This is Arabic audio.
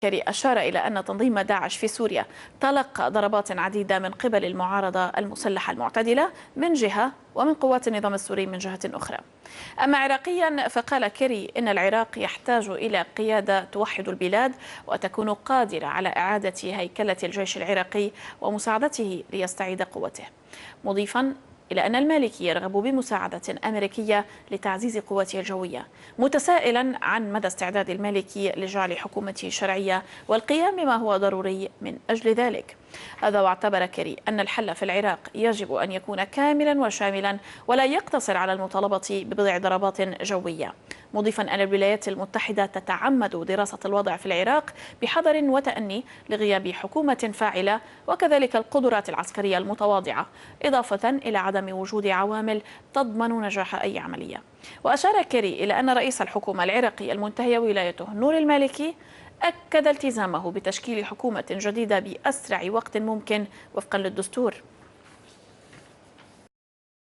كيري أشار إلى أن تنظيم داعش في سوريا تلقى ضربات عديدة من قبل المعارضة المسلحة المعتدلة من جهة ومن قوات النظام السوري من جهة أخرى. أما عراقيا فقال كيري إن العراق يحتاج إلى قيادة توحد البلاد وتكون قادرة على إعادة هيكلة الجيش العراقي ومساعدته ليستعيد قوته، مضيفا إلى أن المالكي يرغب بمساعدة أمريكية لتعزيز قوته الجوية، متسائلا عن مدى استعداد المالكي لجعل حكومته شرعية والقيام بما هو ضروري من أجل ذلك. هذا واعتبر كيري أن الحل في العراق يجب أن يكون كاملا وشاملا ولا يقتصر على المطالبة ببضع ضربات جوية، مضيفا أن الولايات المتحدة تتعمد دراسة الوضع في العراق بحذر وتأني لغياب حكومة فاعلة وكذلك القدرات العسكرية المتواضعة، إضافة إلى عدم وجود عوامل تضمن نجاح أي عملية. وأشار كيري إلى أن رئيس الحكومة العراقي المنتهية ولايته نور المالكي أكد التزامه بتشكيل حكومة جديدة بأسرع وقت ممكن وفقا للدستور.